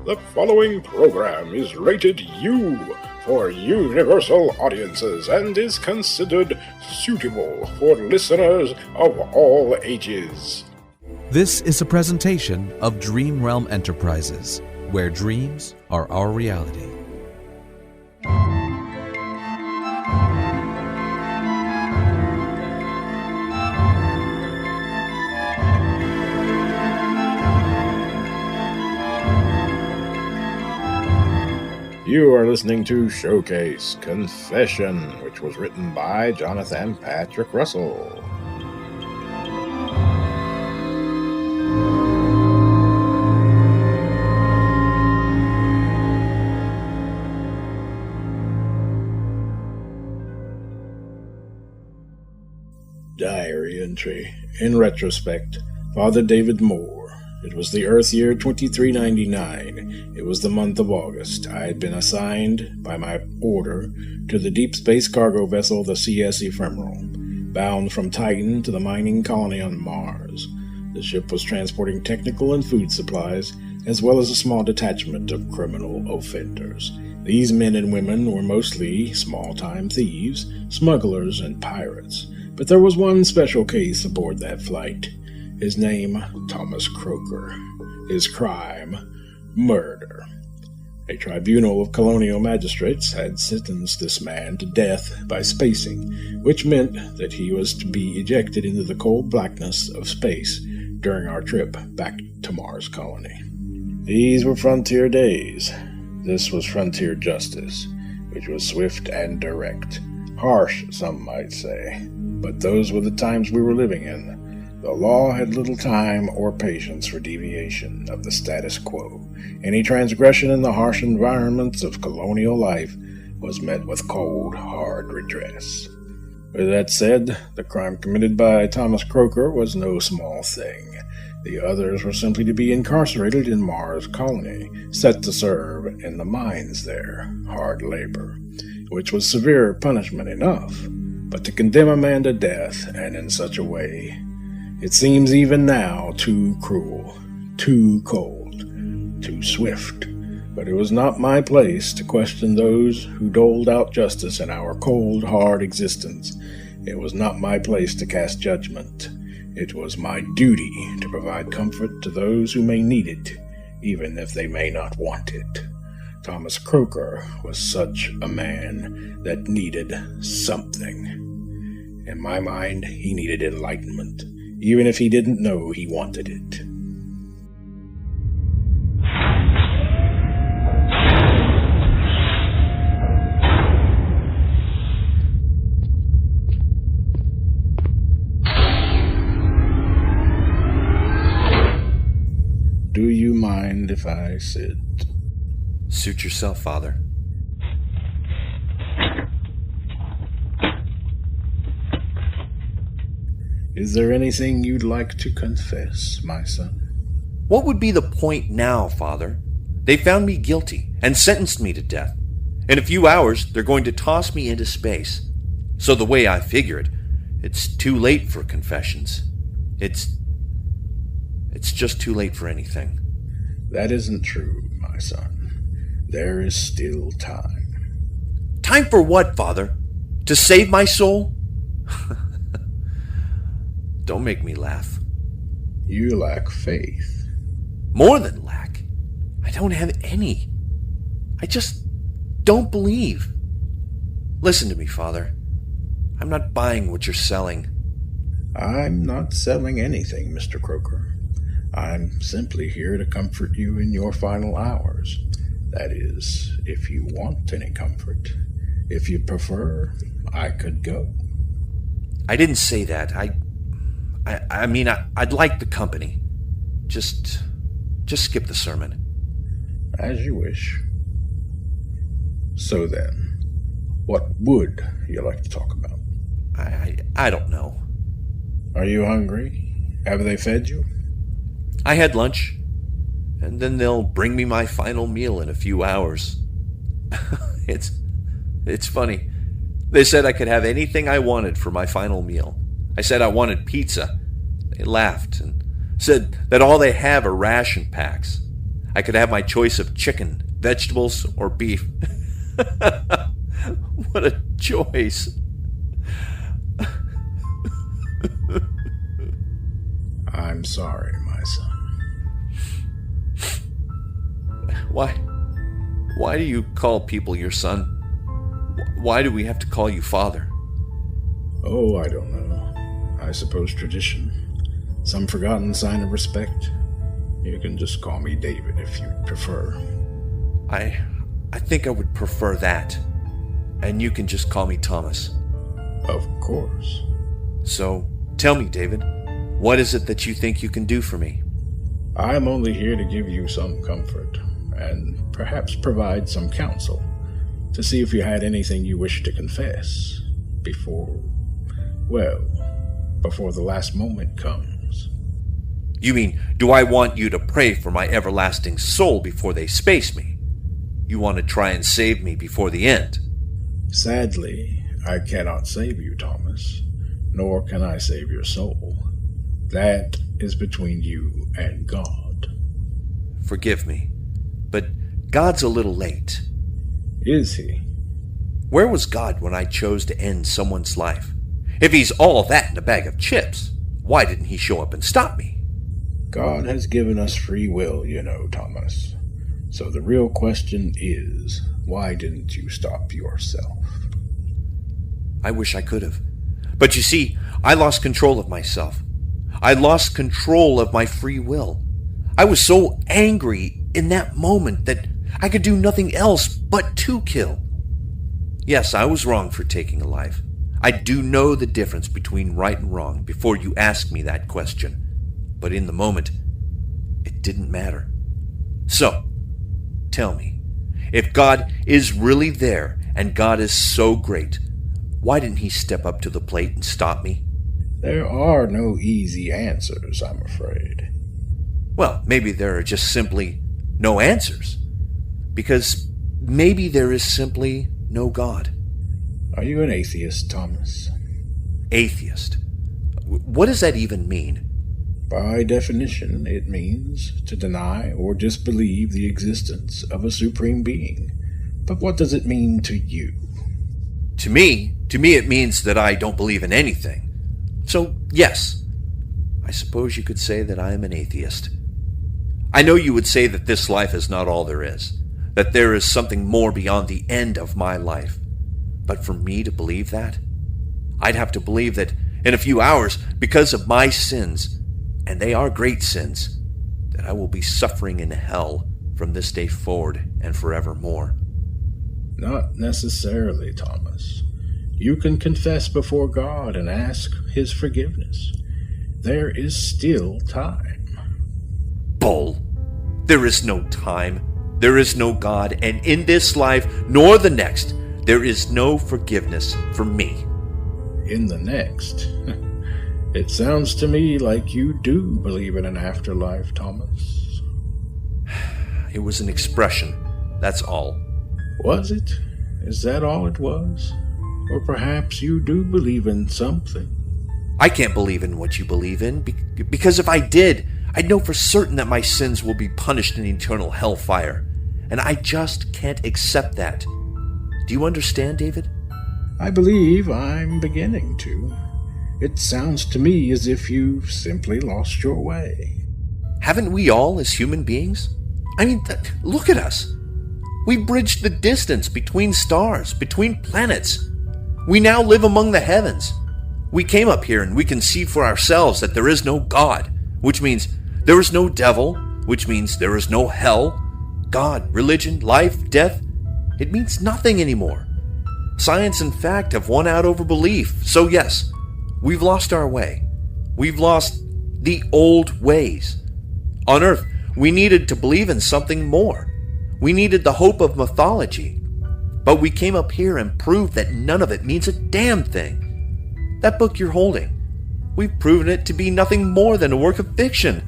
The following program is rated U for universal audiences and is considered suitable for listeners of all ages. This is a presentation of Dream Realm Enterprises, where dreams are our reality. You are listening to Showcase Confession, which was written by Jonithan Patrick Russell. Diary entry. In retrospect, Father David Moore. It was the Earth year 2399. It was the month of August. I had been assigned, by my order, to the deep space cargo vessel, the CS Ephemeral, bound from Titan to the mining colony on Mars. The ship was transporting technical and food supplies, as well as a small detachment of criminal offenders. These men and women were mostly small-time thieves, smugglers, and pirates. But there was one special case aboard that flight. His name, Thomas Croker. His crime, murder. A tribunal of colonial magistrates had sentenced this man to death by spacing, which meant that he was to be ejected into the cold blackness of space during our trip back to Mars colony. These were frontier days. This was frontier justice, which was swift and direct. Harsh, some might say, but those were the times we were living in. The law had little time or patience for deviation of the status quo. Any transgression in the harsh environments of colonial life was met with cold, hard redress. With that said, the crime committed by Thomas Croker was no small thing. The others were simply to be incarcerated in Mars colony, set to serve in the mines there, hard labor, which was severe punishment enough. But to condemn a man to death, and in such a way, it seems even now too cruel, too cold, too swift. But it was not my place to question those who doled out justice in our cold, hard existence. It was not my place to cast judgment. It was my duty to provide comfort to those who may need it, even if they may not want it. Thomas Croker was such a man that needed something. In my mind, he needed enlightenment, even if he didn't know he wanted it. Do you mind if I sit? Suit yourself, Father. Is there anything you'd like to confess, my son? What would be the point now, Father? They found me guilty and sentenced me to death. In a few hours, they're going to toss me into space. So the way I figure it, it's too late for confessions. It's just too late for anything. That isn't true, my son. There is still time. Time for what, Father? To save my soul? Don't make me laugh. You lack faith. More than lack. I don't have any. I just don't believe. Listen to me, Father. I'm not buying what you're selling. I'm not selling anything, Mr. Croker. I'm simply here to comfort you in your final hours. That is, if you want any comfort. If you prefer, I could go. I didn't say that. I mean, I'd like the company. Just skip the sermon. As you wish. So then, what would you like to talk about? I don't know. Are you hungry? Have they fed you? I had lunch, and then they'll bring me my final meal in a few hours. It's funny. They said I could have anything I wanted for my final meal. I said I wanted pizza. They laughed and said that all they have are ration packs. I could have my choice of chicken, vegetables, or beef. What a choice. I'm sorry, my son. Why do you call people your son? Why do we have to call you father? Oh, I don't know. I suppose tradition. Some forgotten sign of respect. You can just call me David if you prefer. I think I would prefer that. And you can just call me Thomas. Of course. So, tell me, David, what is it that you think you can do for me? I'm only here to give you some comfort, and perhaps provide some counsel, to see if you had anything you wish to confess before the last moment comes. You mean, do I want you to pray for my everlasting soul before they space me? You want to try and save me before the end? Sadly, I cannot save you, Thomas, nor can I save your soul. That is between you and God. Forgive me, but God's a little late. Is he? Where was God when I chose to end someone's life? If he's all that in a bag of chips, why didn't he show up and stop me? God has given us free will, you know, Thomas. So the real question is, why didn't you stop yourself? I wish I could have. But you see, I lost control of myself. I lost control of my free will. I was so angry in that moment that I could do nothing else but to kill. Yes, I was wrong for taking a life. I do know the difference between right and wrong before you ask me that question. But in the moment, it didn't matter. So, tell me, if God is really there and God is so great, why didn't he step up to the plate and stop me? There are no easy answers, I'm afraid. Well, maybe there are just simply no answers. Because maybe there is simply no God. Are you an atheist, Thomas? Atheist? What does that even mean? By definition, it means to deny or disbelieve the existence of a supreme being. But what does it mean to you? To me it means that I don't believe in anything. So, yes, I suppose you could say that I am an atheist. I know you would say that this life is not all there is, that there is something more beyond the end of my life. But for me to believe that, I'd have to believe that in a few hours, because of my sins, and they are great sins, that I will be suffering in hell from this day forward and forevermore. Not necessarily, Thomas. You can confess before God and ask his forgiveness. There is still time. Bull! There is no time. There is no God, and in this life, nor the next, there is no forgiveness for me. In the next? It sounds to me like you do believe in an afterlife, Thomas. It was an expression, that's all. Was it? Is that all it was? Or perhaps you do believe in something? I can't believe in what you believe in, because if I did, I'd know for certain that my sins will be punished in eternal hellfire, and I just can't accept that. Do you understand, David? I believe I'm beginning to. It sounds to me as if you've simply lost your way. Haven't we all as human beings? I mean, look at us. We bridged the distance between stars, between planets. We now live among the heavens. We came up here and we can see for ourselves that there is no God, which means there is no devil, which means there is no hell. God, religion, life, death, it means nothing anymore. Science and fact have won out over belief. So yes, we've lost our way. We've lost the old ways. On Earth, we needed to believe in something more. We needed the hope of mythology. But we came up here and proved that none of it means a damn thing. That book you're holding, we've proven it to be nothing more than a work of fiction.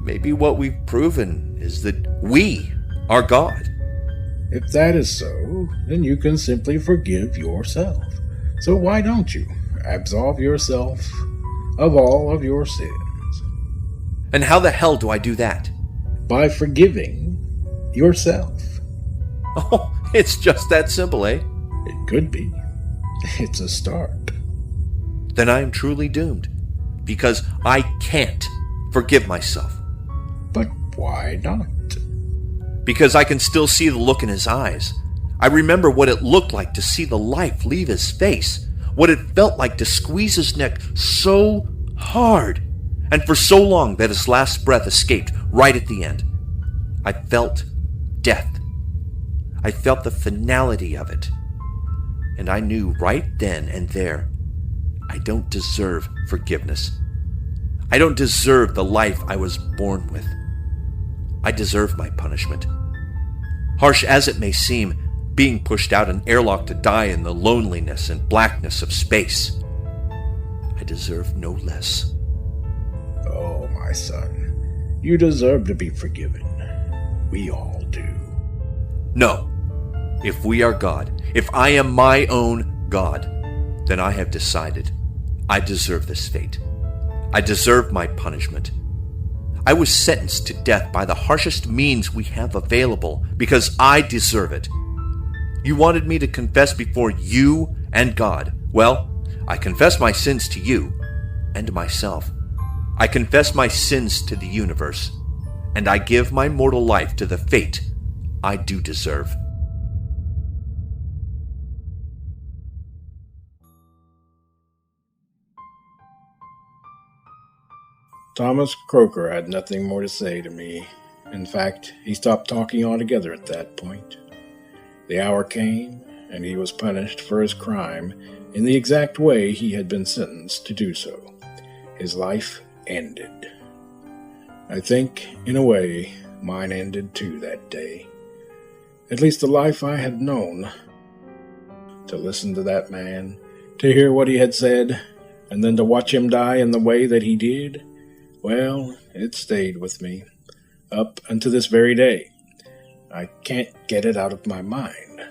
Maybe what we've proven is that we are God. If that is so, then you can simply forgive yourself. So why don't you absolve yourself of all of your sins? And how the hell do I do that? By forgiving yourself. Oh, it's just that simple, eh? It could be. It's a start. Then I am truly doomed, because I can't forgive myself. But why not? Because I can still see the look in his eyes. I remember what it looked like to see the life leave his face, what it felt like to squeeze his neck so hard, and for so long that his last breath escaped right at the end. I felt death. I felt the finality of it. And I knew right then and there, I don't deserve forgiveness. I don't deserve the life I was born with. I deserve my punishment. Harsh as it may seem, being pushed out an airlock to die in the loneliness and blackness of space, I deserve no less. Oh, my son, you deserve to be forgiven. We all do. No. If we are God, if I am my own God, then I have decided I deserve this fate. I deserve my punishment. I was sentenced to death by the harshest means we have available because I deserve it. You wanted me to confess before you and God. Well, I confess my sins to you and myself. I confess my sins to the universe, and I give my mortal life to the fate I do deserve. Thomas Croker had nothing more to say to me. In fact, he stopped talking altogether at that point. The hour came, and he was punished for his crime in the exact way he had been sentenced to do so. His life ended. I think, in a way, mine ended too that day. At least the life I had known. To listen to that man, to hear what he had said, and then to watch him die in the way that he did, well, it stayed with me, up unto this very day. I can't get it out of my mind.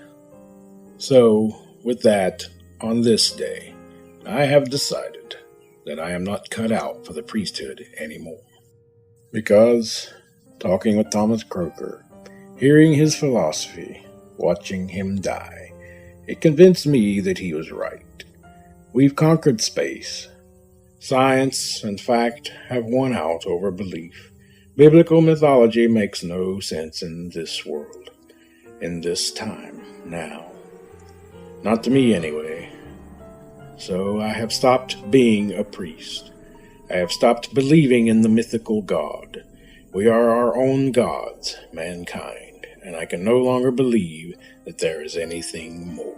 So, with that, on this day, I have decided that I am not cut out for the priesthood anymore. Because, talking with Thomas Croker, hearing his philosophy, watching him die, it convinced me that he was right. We've conquered space. Science and fact have won out over belief. Biblical mythology makes no sense in this world, in this time, now. Not to me, anyway. So I have stopped being a priest. I have stopped believing in the mythical God. We are our own gods, mankind, and I can no longer believe that there is anything more.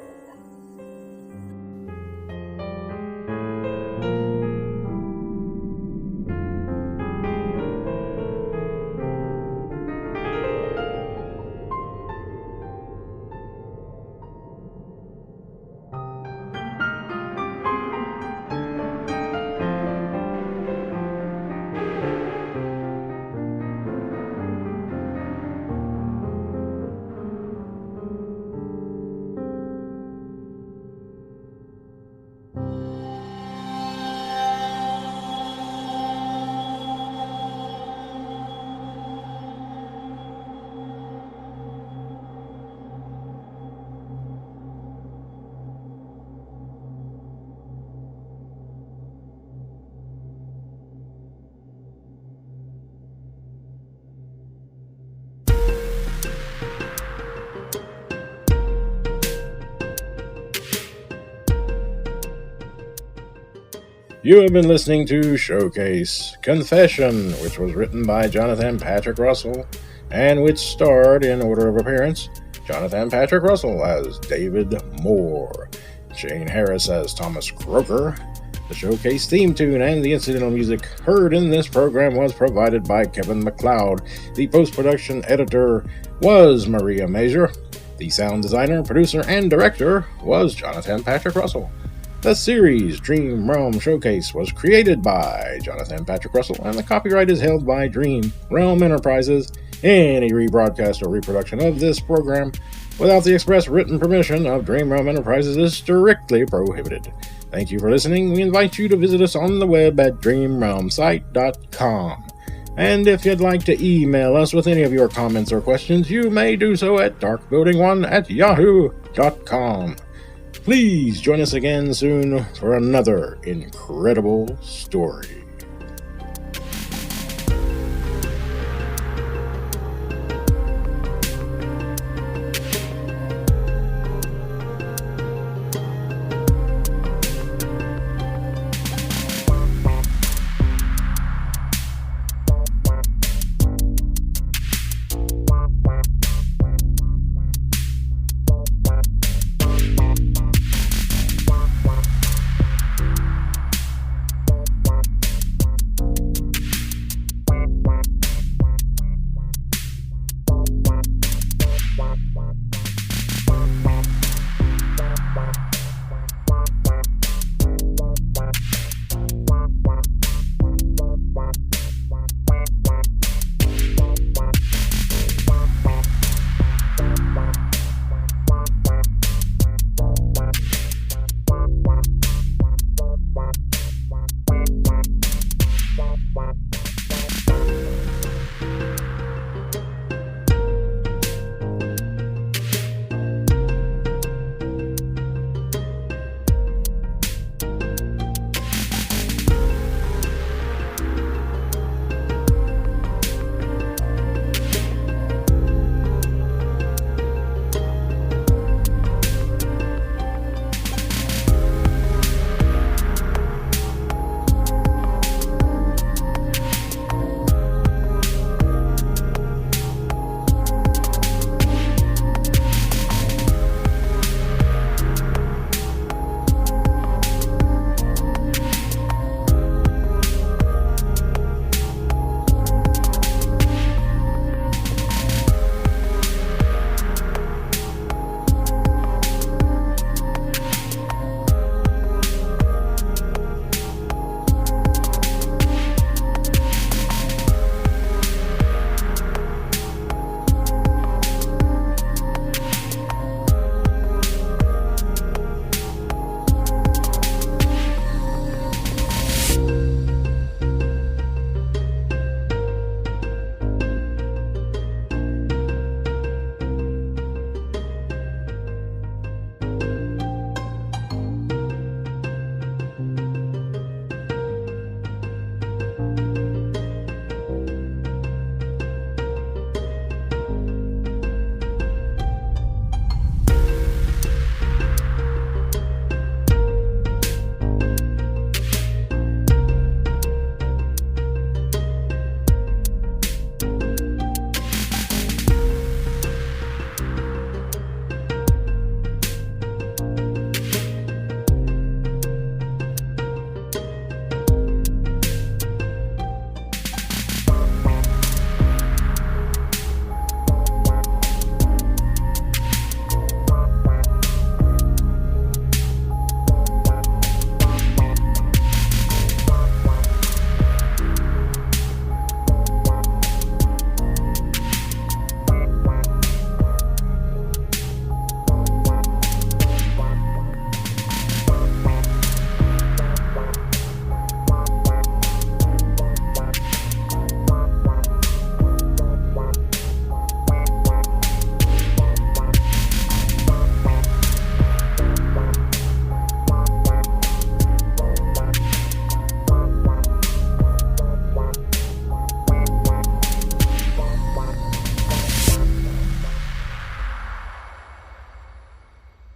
You have been listening to Showcase Confession, which was written by Jonathan Patrick Russell, and which starred, in order of appearance, Jonathan Patrick Russell as David Moore, Shane Harris as Thomas Croker. The Showcase theme tune and the incidental music heard in this program was provided by Kevin MacLeod. The post-production editor was Maria Mazur. The sound designer, producer, and director was Jonathan Patrick Russell. The series Dream Realm Showcase was created by Jonathan Patrick Russell, and the copyright is held by Dream Realm Enterprises. Any rebroadcast or reproduction of this program without the express written permission of Dream Realm Enterprises is strictly prohibited. Thank you for listening. We invite you to visit us on the web at dreamrealmsite.com. And if you'd like to email us with any of your comments or questions, you may do so at darkbuilding1@yahoo.com. Please join us again soon for another incredible story.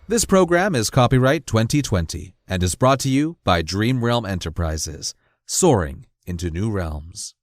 This program is copyright 2020 and is brought to you by Dream Realm Enterprises, soaring into new realms.